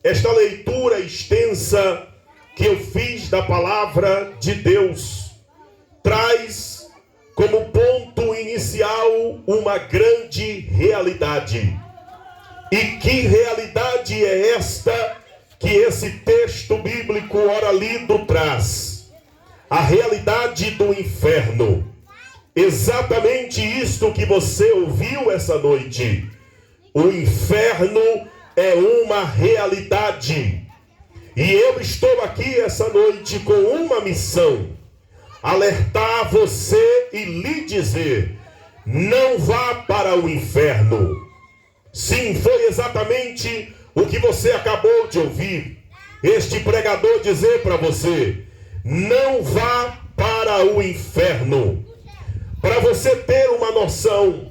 Esta leitura extensa que eu fiz da palavra de Deus traz como ponto inicial uma grande realidade. E que realidade é esta que esse texto bíblico ora lido traz? A realidade do inferno. Exatamente isto que você ouviu essa noite. O inferno é uma realidade. E eu estou aqui essa noite com uma missão: alertar você e lhe dizer: não vá para o inferno. Sim, foi exatamente o que você acabou de ouvir este pregador dizer para você: não vá para o inferno. Para você ter uma noção,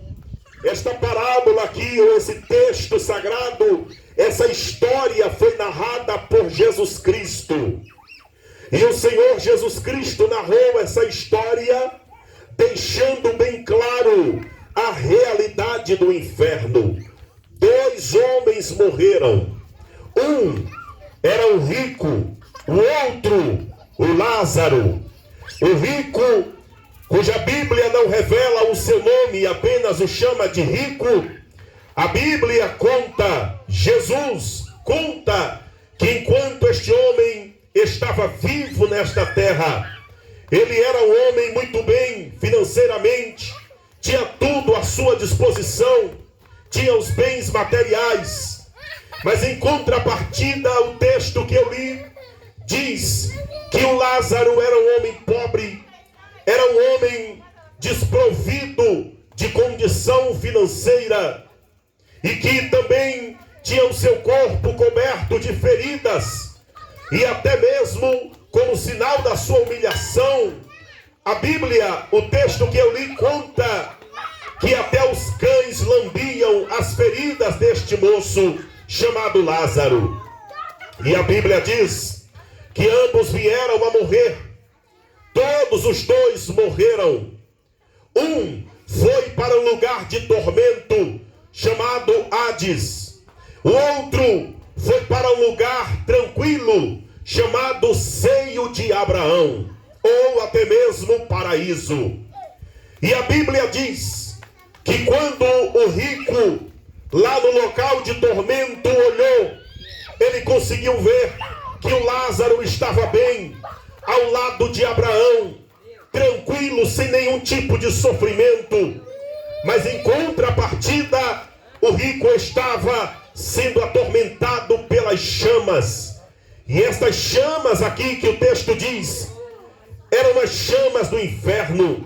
esta parábola aqui, ou esse texto sagrado, essa história foi narrada por Jesus Cristo. E o Senhor Jesus Cristo narrou essa história, deixando bem claro a realidade do inferno. 2 homens morreram. Um era o rico, o outro o Lázaro. O rico, cuja Bíblia não revela o seu nome, apenas o chama de rico. A Bíblia conta, Jesus conta, que enquanto este homem estava vivo nesta terra, ele era um homem muito bem financeiramente, tinha tudo à sua disposição, tinha os bens materiais. Mas em contrapartida, o texto que eu li diz que o Lázaro era um homem pobre, era um homem desprovido de condição financeira e que também tinha o seu corpo coberto de feridas, e até mesmo como sinal da sua humilhação, a Bíblia, o texto que eu li, conta que até os cães lambiam as feridas deste moço chamado Lázaro. E a Bíblia diz que ambos vieram a morrer. Todos os 2 morreram. Um foi para um lugar de tormento chamado Hades. O outro foi para um lugar tranquilo chamado Seio de Abraão, ou até mesmo paraíso. E a Bíblia diz que quando o rico, lá no local de tormento, olhou, ele conseguiu ver que o Lázaro estava bem ao lado de Abraão, tranquilo, sem nenhum tipo de sofrimento. Mas em contrapartida, o rico estava sendo atormentado pelas chamas. E estas chamas aqui que o texto diz, eram as chamas do inferno.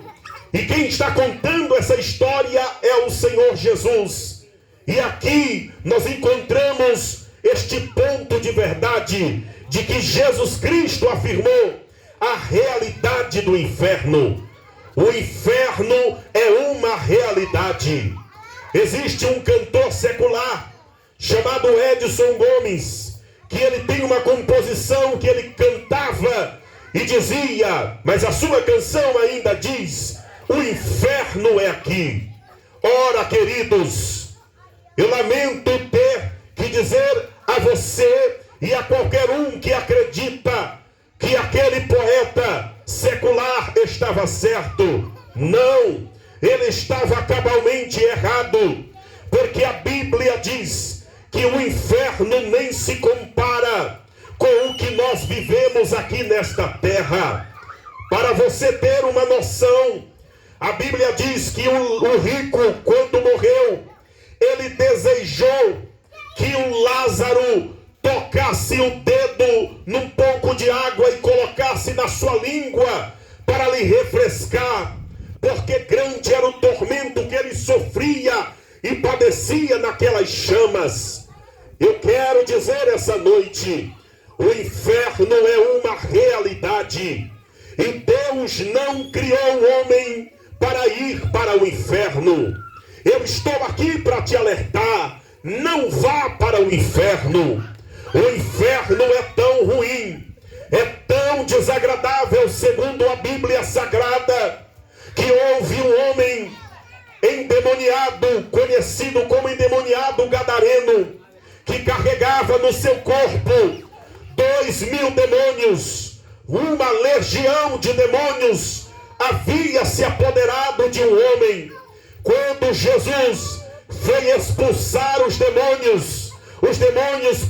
E quem está contando essa história é o Senhor Jesus. E aqui nós encontramos este ponto de verdade, de que Jesus Cristo afirmou a realidade do inferno. O inferno é uma realidade. Existe um cantor secular chamado Edson Gomes, que ele tem uma composição que ele cantava e dizia, mas a sua canção ainda diz: o inferno é aqui. Ora, queridos, eu lamento ter que dizer a você e a qualquer um que acredita que aquele poeta secular estava certo. Não, ele estava cabalmente errado, porque a Bíblia diz que o inferno nem se compara com o que nós vivemos aqui nesta terra. Para você ter uma noção, a Bíblia diz que o rico, quando morreu, ele desejou que o Lázaro tocasse o dedo num pouco de água e colocasse na sua língua para lhe refrescar, porque grande era o tormento que ele sofria e padecia naquelas chamas. Eu quero dizer essa noite, o inferno é uma realidade, e Deus não criou o homem para ir para o inferno. Eu estou aqui para te alertar: não vá para o inferno. O inferno é tão ruim, é tão desagradável, segundo a Bíblia Sagrada, que houve um homem endemoniado, conhecido como endemoniado gadareno, que carregava no seu corpo 2.000 demônios, uma legião de demônios havia se apoderado de um homem. Quando Jesus foi expulsar os demônios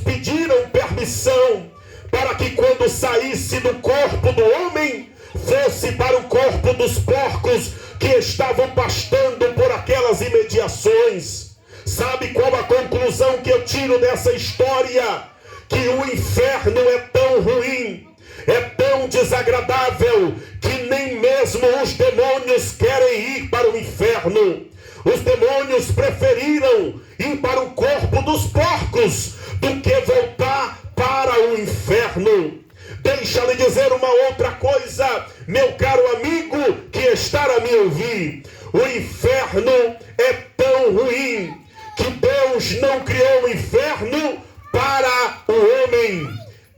pediram permissão para que quando saísse do corpo do homem, fosse para o corpo dos porcos que estavam pastando por aquelas imediações. Sabe qual a conclusão que eu tiro dessa história? Que o inferno é tão ruim, é tão desagradável, que nem mesmo os demônios querem ir para o inferno. Os demônios preferiram ir para o corpo dos porcos do que voltar para o inferno. Deixa-lhe dizer uma outra coisa, meu caro amigo que está a me ouvir. O inferno é tão ruim que Deus não criou o inferno para o homem.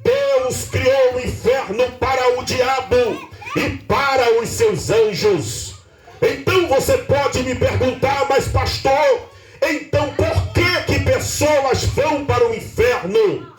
Deus criou o inferno para o diabo e para os seus anjos. Então você pode me perguntar, mas pastor, então por que pessoas vão para o inferno?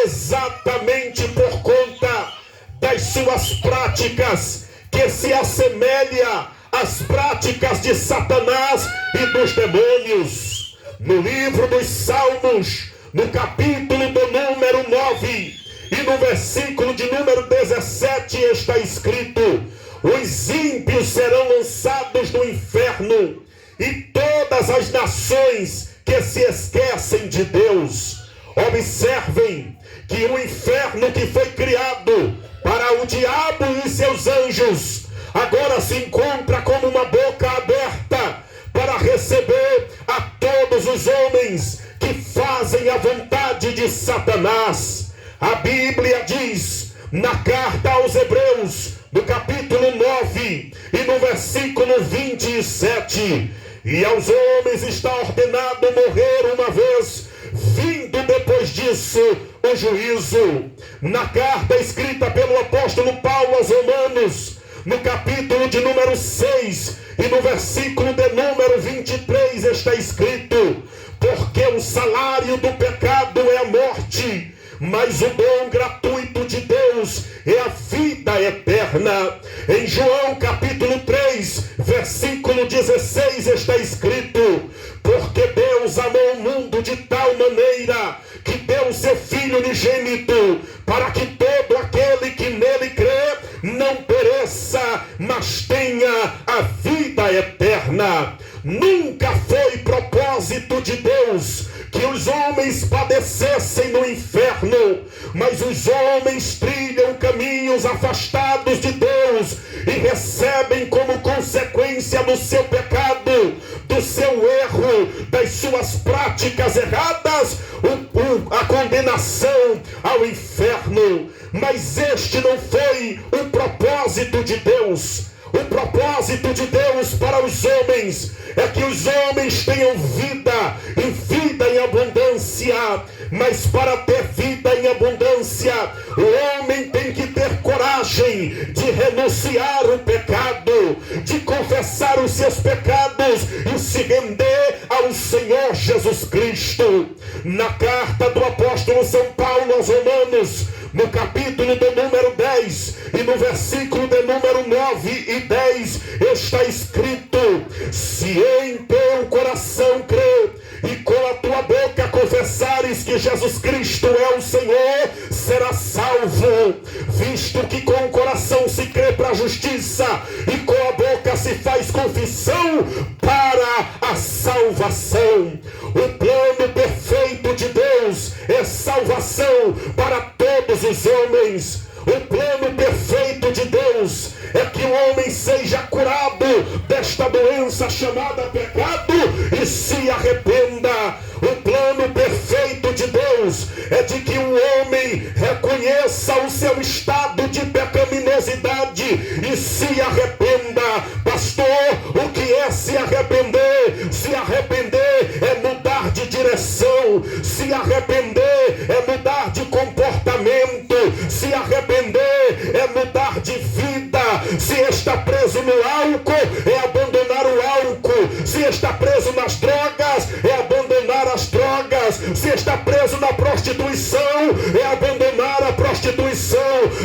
Exatamente por conta das suas práticas, que se assemelham às práticas de Satanás e dos demônios. No livro dos Salmos, no capítulo do número 9 e no versículo de número 17 está escrito: os ímpios serão lançados no inferno, e todas as nações que se esquecem de Deus. Observem que o inferno que foi criado para o diabo e seus anjos, agora se encontra como uma boca aberta para receber a todos os homens que fazem a vontade de Satanás. A Bíblia diz, na carta aos Hebreus, no capítulo 9 e no versículo 27, e aos homens está ordenado morrer uma vez, vindo depois disso o juízo. Na carta escrita pelo apóstolo Paulo aos Romanos, no capítulo de número 6 e no versículo de número 23 está escrito: porque o salário do pecado é a morte, mas o dom gratuito de Deus é a vida eterna. Em João capítulo 3, versículo 16 está escrito: porque Deus amou o mundo de tal maneira que deu seu Filho unigênito, para que todo aquele que nele crê não pereça, mas tenha a vida eterna. Nunca foi propósito de Deus que os homens padecessem no inferno, mas os homens trilham caminhos afastados de Deus e recebem como consequência do seu pecado, do seu erro, das suas práticas erradas, a condenação ao inferno. Mas este não foi o propósito de Deus. O propósito de Deus para os homens é que os homens tenham vida e vida em abundância. Mas para ter vida em abundância, o homem tem que ter coragem de renunciar o pecado, de confessar os seus pecados e se render ao Senhor Jesus Cristo. Na carta do apóstolo São Paulo aos Romanos, no capítulo do número 10 e no versículo de número 9 e 10 está escrito: se em teu coração crer e com a tua boca confessares que Jesus Cristo é o Senhor, será salvo. Visto que com o coração se crê para a justiça e com a boca se faz confissão para a salvação. O plano perfeito de Deus é salvação para todos os homens. O plano perfeito de Deus é que o homem seja curado desta doença chamada pecado e se arrependa. O plano perfeito de Deus é de que o homem reconheça o seu estado de pecaminosidade e se arrependa. Pastor, o que é se arrepender? Se arrepender é mudar de direção. Se arrepender é mudar de comportamento. Se arrepender é mudar de vida. Se está preso no álcool, é abandonar o álcool. Se está preso nas drogas, é abandonar as drogas. Se está preso prostituição.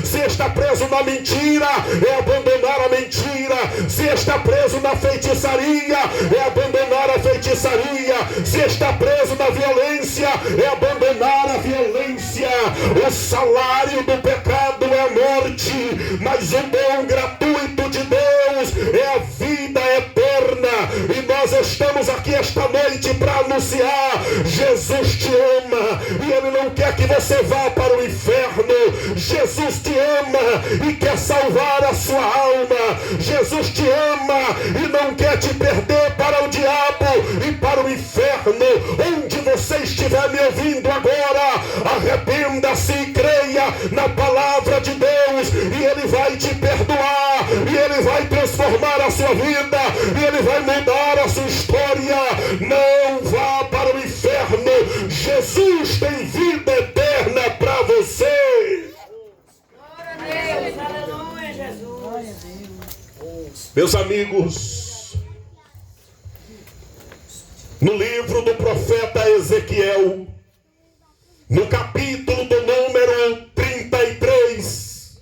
Se está preso na mentira, é abandonar a mentira. Se está preso na feitiçaria, é abandonar a feitiçaria. Se está preso na violência, é abandonar a violência. O salário do pecado é a morte, mas o dom gratuito de Deus é a vida eterna. E nós estamos aqui esta noite para anunciar: Jesus te ama e Ele não quer que você vá para o inferno. Jesus te ama e quer salvar a sua alma. Jesus te ama e não quer te perder para o diabo e para o inferno. Onde você estiver me ouvindo agora, arrependa-se e creia na palavra de Deus, e Ele vai te perdoar, e Ele vai transformar a sua vida, e Ele vai mudar a sua história. Não vá para o inferno. Jesus tem vida eterna para você. Glória a Deus, aleluia, Jesus. Meus amigos, no livro do profeta Ezequiel, no capítulo do número 33,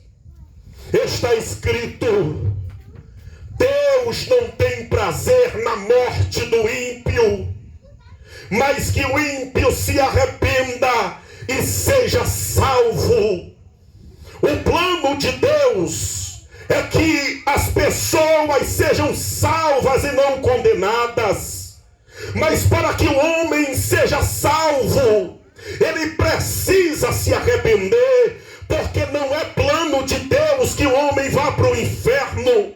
está escrito: Deus não tem prazer na morte do ímpio, mas que o ímpio se arrependa e seja salvo. O plano de Deus é que as pessoas sejam salvas e não condenadas. Mas para que o homem seja salvo, ele precisa se arrepender, porque não é plano de Deus que o homem vá para o inferno.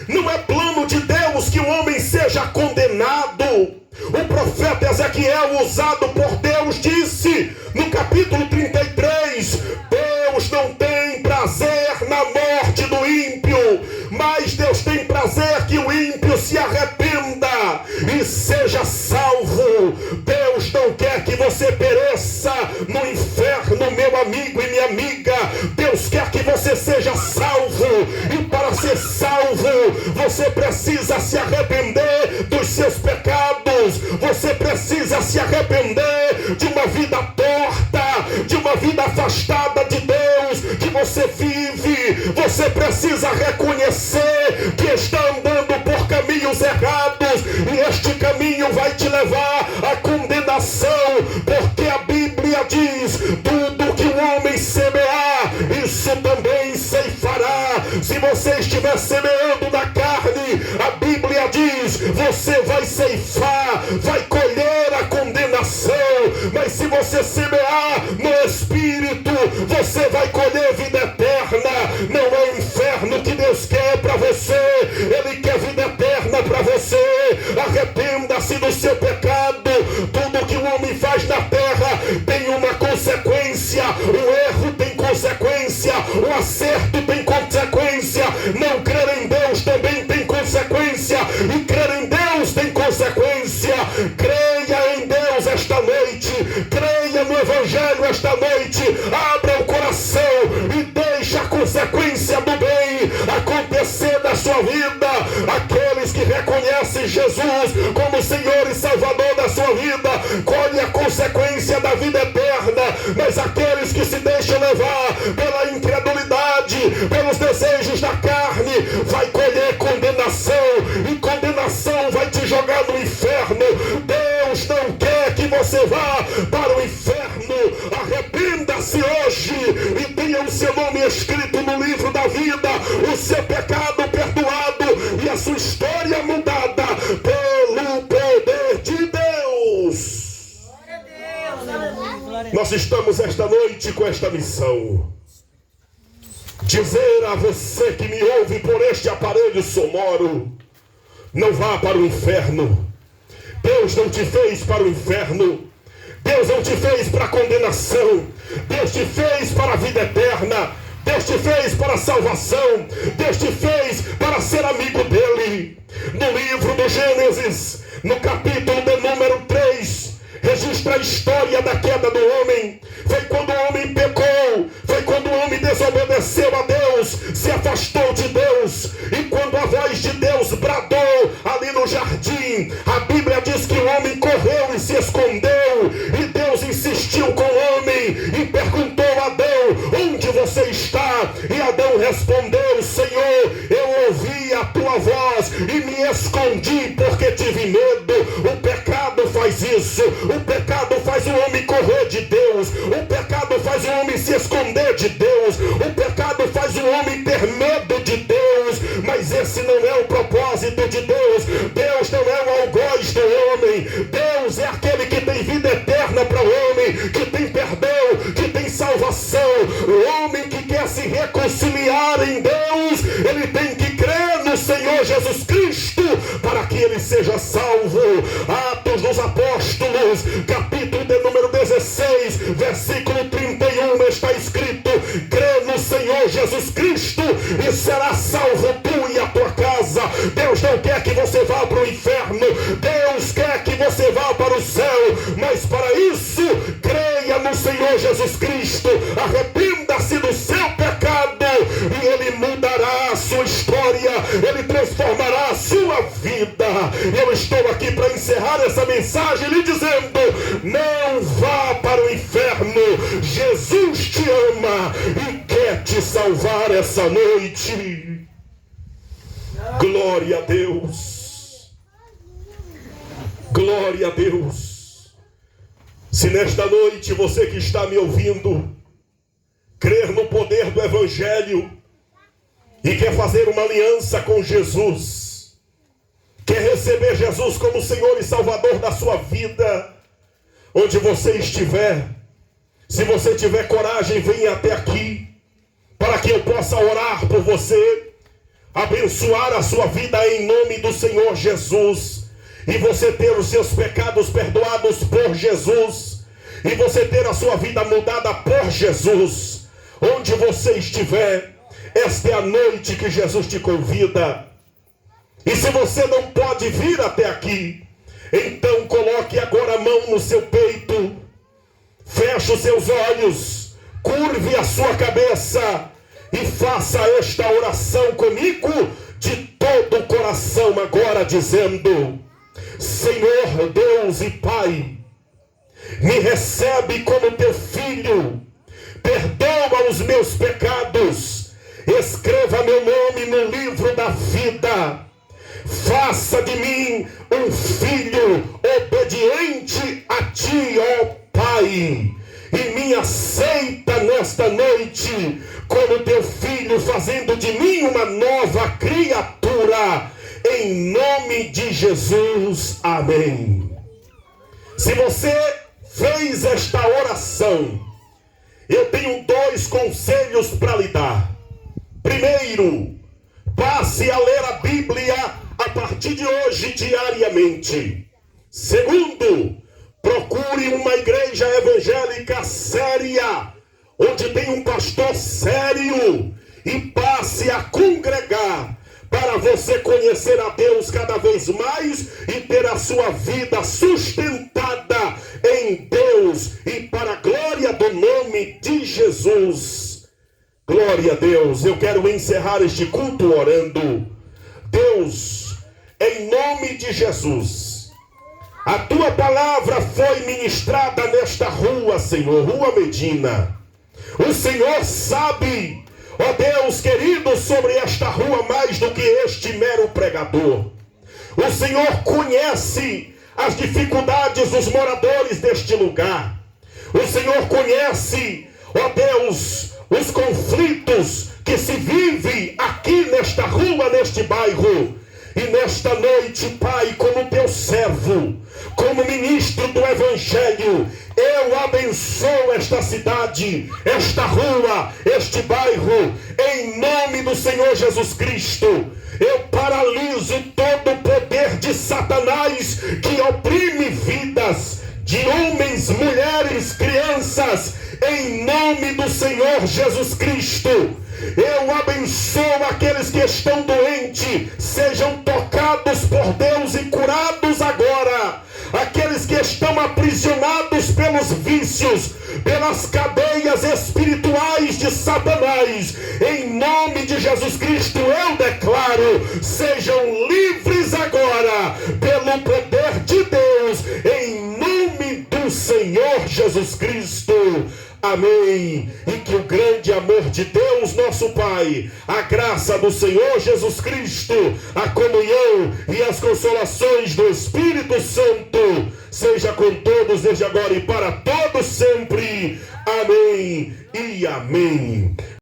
Não é plano de Deus que o homem seja condenado. O profeta Ezequiel, usado por Deus, disse no capítulo 33: Deus não tem prazer na morte do ímpio, mas Deus tem prazer que o ímpio se arrependa e seja salvo. Deus não quer que você pereça no inferno, meu amigo e minha amiga. Deus quer que você seja salvo, e para ser salvo você precisa se arrepender dos seus pecados. Você precisa se arrepender de uma vida torta, de uma vida afastada de Deus que você vive. Você precisa reconhecer que está andando por caminhos errados, e este caminho vai te levar à condenação, porque a Bíblia diz: tudo que o homem semear, isso também ceifará. Se você estiver semeando na carne, a Bíblia diz: você vai ceifar, vai colher a condenação. Mas se você semear no Espírito, você vai colher vida eterna. Não é o inferno que Deus quer para você, Ele quer vida eterna para você. Arrependa-se do seu pecado. Tudo que o homem faz na terra tem uma consequência. O erro tem consequência, o acerto tem consequência. Não crer em Deus também tem consequência, e crer em Deus tem consequência. Creia em Deus esta noite, creia no Evangelho esta noite. Abra o coração e deixe a consequência do bem acontecer na sua vida. Aqueles que reconhecem Jesus como Senhor e Salvador da sua vida, colhe a consequência da vida eterna. Mas aqueles que se deixam levar pela incredulidade, pelos desejos da carne, vai colher condenação, e condenação vai te jogar no inferno. Deus não quer que você vá para o inferno. Arrependa-se hoje e tenha o seu nome escrito no livro da vida, o seu pecado perdoado e a sua história mudada pelo poder de Deus. Nós estamos esta noite com esta missão: dizer a você que me ouve por este aparelho sonoro: não vá para o inferno. Deus não te fez para o inferno. Deus não te fez para a condenação. Deus te fez para a vida eterna. Deus te fez para a salvação. Deus te fez para ser amigo dele. No livro do Gênesis, no capítulo de número 3, registra a história da queda do homem. Foi quando o homem pecou, foi quando o homem desobedeceu a Deus, se afastou de Deus. E quando a voz de Deus bradou ali no jardim, a Bíblia diz que o homem correu e se escondeu. E Deus insistiu com o homem e perguntou a Adão: onde você E Adão respondeu: Senhor, eu ouvi a tua voz e me escondi porque tive medo. O pecado faz isso. O pecado faz o homem correr de Deus. O pecado faz o homem se esconder de Deus. O pecado faz o homem ter medo de Deus. Mas esse não é o propósito de Deus. Deus não é o algoz do homem. Deus é aquele que tem vida eterna para o homem, que tem perdão, que tem salvação. O homem que quer se reconciliar em Deus, ele tem que crer no Senhor Jesus Cristo para que ele seja salvo. Atos dos Apóstolos, capítulo de número 16, versículo 31, está escrito: crê no Senhor Jesus Cristo e será salvo tu e a tua casa. Deus não quer que você vá para o inferno, Deus quer que você vá para o céu, mas para isso, creia no Senhor Jesus Cristo, arrependa-se do seu pecado e ele mudará a sua história, ele transformará a sua vida. Eu estou aqui para encerrar essa mensagem lhe dizendo: não vá para o inferno, Jesus te ama e quer te salvar essa noite. Glória a Deus, glória a Deus. Se nesta noite você que está me ouvindo crer no poder do Evangelho e quer fazer uma aliança com Jesus, quer receber Jesus como Senhor e Salvador da sua vida, onde você estiver, se você tiver coragem, venha até aqui, para que eu possa orar por você, abençoar a sua vida em nome do Senhor Jesus, e você ter os seus pecados perdoados por Jesus, e você ter a sua vida mudada por Jesus. Onde você estiver, esta é a noite que Jesus te convida. E se você não pode vir até aqui, então coloque agora a mão no seu peito, feche os seus olhos, curve a sua cabeça e faça esta oração comigo de todo o coração agora, dizendo: Senhor Deus e Pai, me recebe como teu filho, perdoa os meus pecados, escreva meu nome no livro da vida, faça de mim um filho obediente a ti, ó Pai, e me aceita nesta noite como teu filho, fazendo de mim uma nova criatura, em nome de Jesus, amém. Se você fez esta oração, eu tenho 2 conselhos para lhe dar. Primeiro, passe a ler a Bíblia a partir de hoje diariamente. Segundo, procure uma igreja evangélica séria, onde tem um pastor sério, e passe a congregar para você conhecer a Deus cada vez mais e ter a sua vida sustentada em Deus e para a glória do nome de Jesus. Glória a Deus. Eu quero encerrar este culto orando. Deus, em nome de Jesus, a tua palavra foi ministrada nesta rua, Senhor, Rua Medina. O Senhor sabe, ó Deus querido, sobre esta rua mais do que este mero pregador. O Senhor conhece as dificuldades dos moradores deste lugar. O Senhor conhece, ó Deus, os conflitos que se vive aqui nesta rua, neste bairro. E nesta noite, Pai, como teu servo, como ministro do Evangelho, eu abençoo esta cidade, esta rua, este bairro, em nome do Senhor Jesus Cristo. Eu paraliso todo o poder de Satanás que oprime vidas de homens, mulheres, crianças, em nome do Senhor Jesus Cristo. Eu abençoo aqueles que estão doentes, sejam tocados por Deus e curados agora. Aqueles que estão aprisionados pelos vícios, pelas cadeias espirituais de Satanás, em nome de Jesus Cristo eu declaro, sejam livres agora, pelo poder de Deus, em nome do Senhor Jesus Cristo. Amém. E que o grande amor de Deus, nosso Pai, a graça do Senhor Jesus Cristo, a comunhão e as consolações do Espírito Santo, seja com todos desde agora e para todos sempre. Amém e amém.